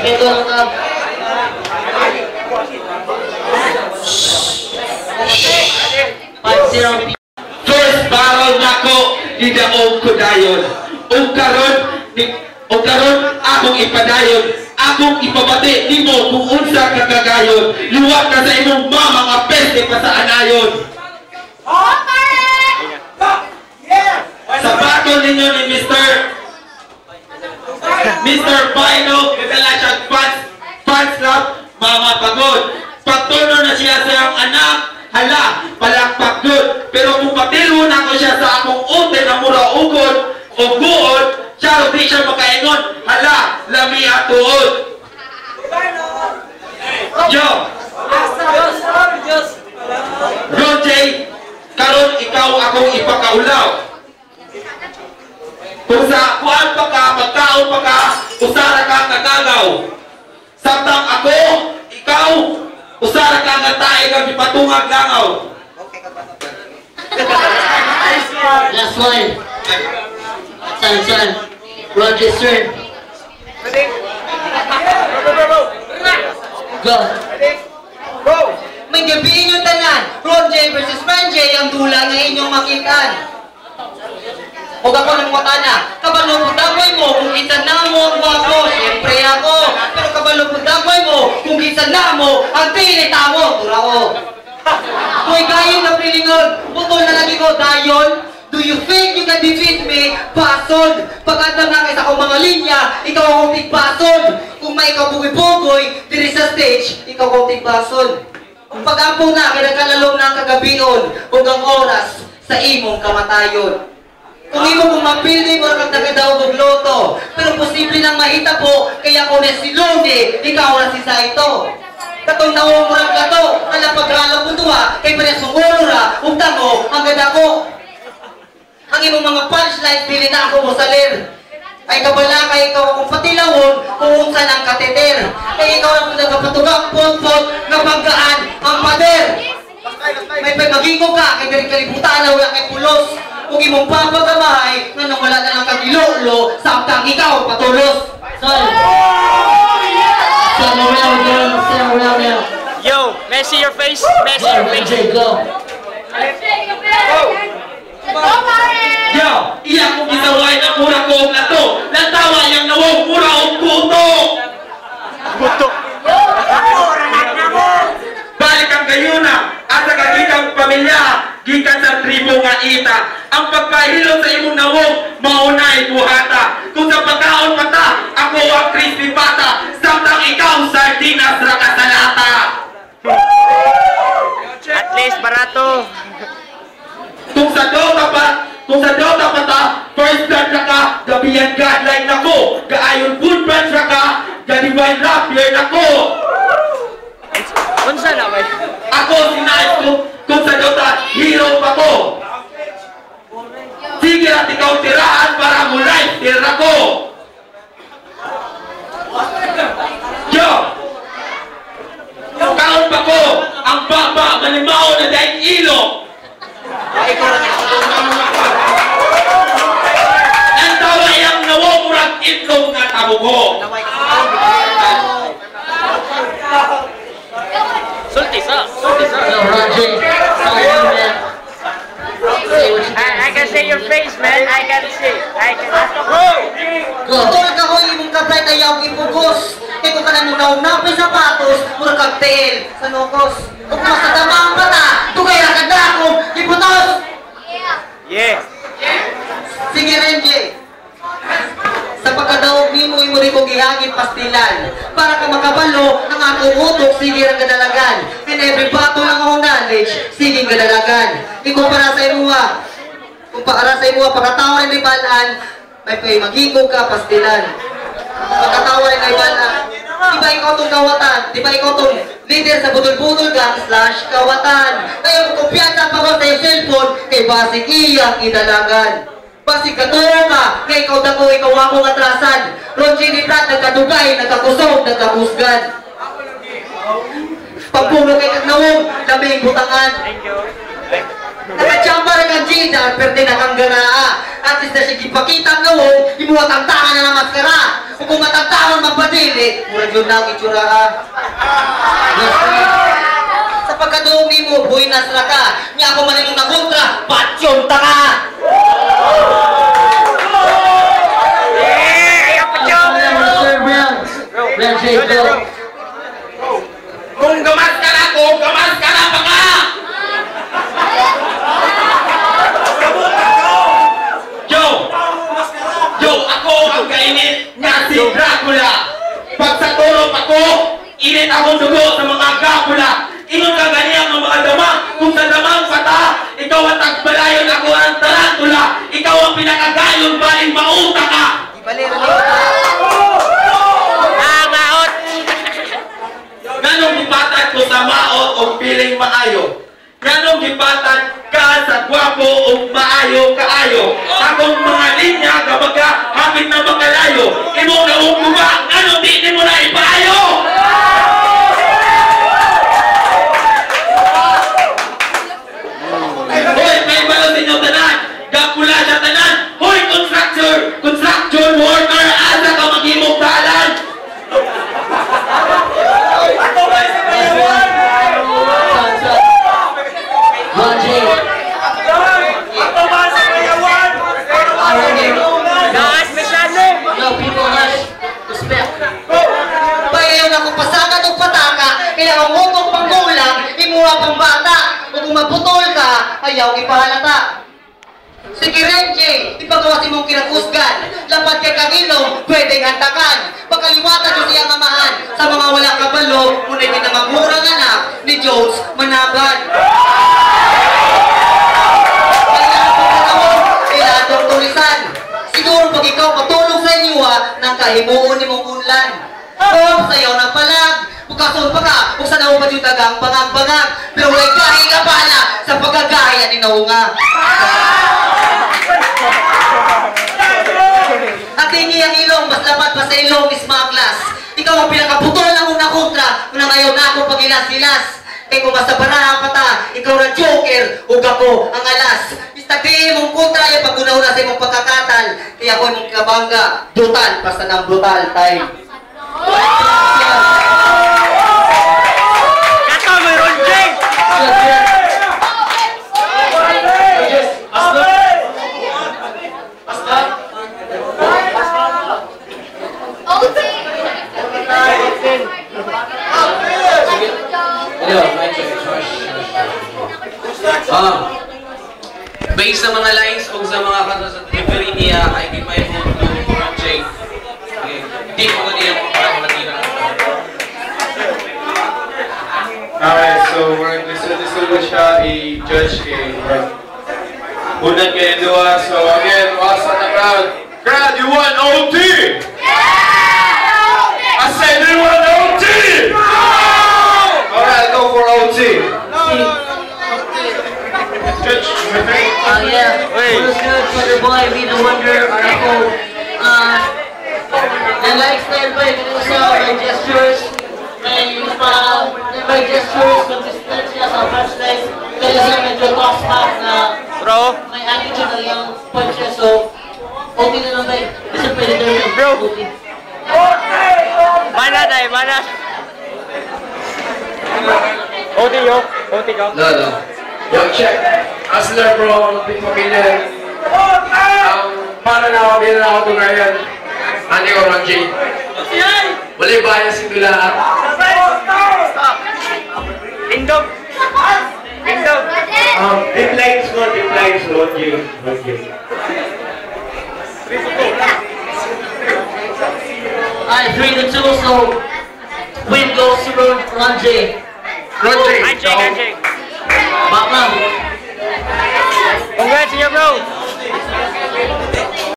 Ito lang ka. First barrel nako gidaog ko dayon. O karon akong ipadayon. Akong ipabati nimo kung unsa ka kagayon. Luwag ka sa imong mama nga peste pa sa anayon. Sa battle ninyo ni Mr. Bino, kadala siyang fans club, mama pagod. Pagtuno na siya sa iyong anak, hala, palakpak good. Pero kung patilon ako siya sa akong ute na mura ugod o buod, siya di siya makaingon, hala, lami at tuod. Yo! Ron J, karon ikaw akong ipakaulaw. Kung sa kuan pa ka, magkaon pa ka, usara ka kagagaw. Samtang ako, ikaw, usara ka nga tayo kang ipatungag langaw. Last one. Son. Roger, sir. Go. Go! May gabihin yung tanan. Ron J versus Man J ang dula nga inyong makitaan. Huwag ako ng watana. Kabalo po dagoy mo kung isa na mo ang wapo. Siyempre ako. Pero kabalo po dagoy mo kung isa na mo ang pinita mo. Tura ko. Kung gayon na pilingon, putol na lagi ko dayon. Do you think you can defeat me? Basod! Pagkandang na kayo sa akong mga linya, ikaw akong tigbasod. Kung may ikaw bugoy-bugoy, diri sa stage, ikaw akong tigbasod. Kung pag-ampong na, kinakalalaw na ang kagabion, huwag ang oras sa imong kamatayon. Kung imo kung mapildi mo kag nagadaw og loto, pero posible nang mahita po, kaya ko na si Lone, ikaw na si Saito. Katong nawong murag kato, ala paghalang butuha, kay pares mong ulura, ug tango, ang ganda ko. Ang imong mga punchlines, dili na ako mo salir. Ay kabala kay ikaw akong patilawon, kung unsa ng kateter. Kay ikaw lang nagapatugang pot-pot, nga paggaan ang pader. May pagmagingko ka, kay diri kalibutan na wala kay pulos. Kung imong papagamay, nga nang wala na lang kagilolo, samtang ikaw patulos. Son. Son, around now. Stand around now. Yo, Messi your face. Messi your face. Go. Yo! Iya kong gisaway na mura ko na to. Lantawa yung nawong mura o kuto. Buto. Balik ang gayuna. Asa kagikang pamilya. Gikan sa tribo nga ita. Ang pagpahilo sa imong nawong, maunay buhata. Kung sa pagkaon mata, ako ang crispy pata. Samtang ikaw, sardinas ra ka sa lata. At least barato. Kung sa Dota pa ta, first blood na ka, gabihan godlike na ko. Gaayon good friends na ka, ga-divine rapier na ko. Unsa na ba? Ako si Nice kung sa Dota, hero pa ko. Sige at ikaw tirahan para mo life tira ko. Yo! Kaon pa ko, ang baba, malimaw na dahil ilo. Ang tawayang nawamurag itlog nga tabo ko. Sultisa. No, Roger. Son, man. Say what you I can see your face, man. I can see. Go. Ito lang ako imong kapay ayaw ipugos. Kaya kung ka nanunaw na pa sapatos, mura kagtail sa nokos. Kung masadama ang mata, tugay na kagda akong iputos. Yeah. Sige Renji. Sa pagkadaog ni mo, imo rin kong ihagin pastilan. Para ka makabalo, ang akong utok, sige ang kadalagan. In every battle ng akong knowledge, sige ang kadalagan. Ikumpara sa imuha. Kumpara sa imuha, pagkatawa rin ibalaan, may maghigog ka pastilan. Pagkatawa rin ibalaan, di ba ikaw itong kawatan? Di ba ikaw itong leader sa budol-budol gang / kawatan? Kaya kung kumpiyansa pa ko sa iyong cellphone, kay basig iyang idalagan. Basig katuro ka, kay ikaw dako, ikaw akong atrasan. Ron J. Prat, nagkadugay, nagkakusog, nagkakusgan. Pagpulo kay kagnawong, laming butangan. Thank you. Nakachamba rin ang Gina, perde na kang ganaa. At least na siya ipakita ang nawong, imuwat ang tangan na ng maskara. Kung matagtaon magpadili, Ronjay, mura yun na ang itsura ha. Sa pagkadoong ni mo, boy nasra ka. Niya ako maninong na kontra, patyon ta ka! Kung gamas ka na ko, gamas ka na baka! Joe, ako ang kainit na si Dracula. Pag sa tulog ako, init akong dugo sa mga Dracula. Ingon ka ganyan ang mga dama. Kung sa damang pata, ikaw ang tagbalayon, ako ang tarantula. Ikaw ang pinakagayon, baling mauta ka. Maot! Ganong gipatan ko sa maot o piling maayo. Ganong gipatan ka sa gwapo o maayo kaayo. Akong mga linya kabaga hapit na makalayo. Imo na umuwa, ganong di mo na ipayo. Hoy, may balo sa inyong tanan. Gapula sa tanan. Hoy, construction worker, asa ka maghimog talan. Payaw na kung pasagan o pataka, kaya ang utong panggulang, imuha pang bata. O kung maputol ka, ayaw ipahalata. Sige Renji, ipagawasin mong kinakusgan. Lapad kay Kagilong, pwedeng hantakan. Pagkaliwatan nyo siyang amahan. Sa mga wala kabalo, muna'y kinamagmurang anak ni Jones Manaban. Kaya pagkatawag, iladong tulisan. Siguro pag ikaw patulong sa inyo nang kahimuon ni mong unlan. O, sayaw ng palag. Bukason pa ka, kung saan ako yung tagang bangag-bangag. Pero wala'y kahit ka pala sa pagkagaya ni Naunga. At hingi ang ilong, mas lapat pa sa ilong is maglas. Ikaw ang pinakaputol ng unang kontra, unang ayaw na ako pagilas-gilas. Kaya kung mas nabarahan pa ta, ikaw na joker, ug ako ang alas. Istagdiin mong kontra yung pag-una-una sa imong pagkakatal. Kaya ako mong kabangga, brutal, basta ng brutal time. Kato mo, Ronjay! Based sa mga lines o sa mga kanta sa delivery niya, I give my vote to Ronjay. Hindi ko kanina kung paano natira. Alright, so this will siya i-judge kay unang kay Edua. So again, what's on the crowd? Crowd, you want OT? I said you want OT! Alright, go for OT. Judge, Yeah, it was good for the boy, be the wonder, Arako. The lifestyle by my gestures, my gestures, consistency sa punchline. Kaya siya medyo toss back na Bro? may attitude na yung punches, so okay na lang ba? Kasi pwede na rin. Bro! Mana tayo, mana! OT yo, OT ko. No. Yo, check. Hustler bro, big pamilya. Para na ako, bilang ako ito ngayon. Andi ko, Ronjay. Wala bayan si Dula. Indog! Indog! Deep lines mo, Ronjay. Alright, 3-2, so win goes to Ronjay. Handshake, handshake!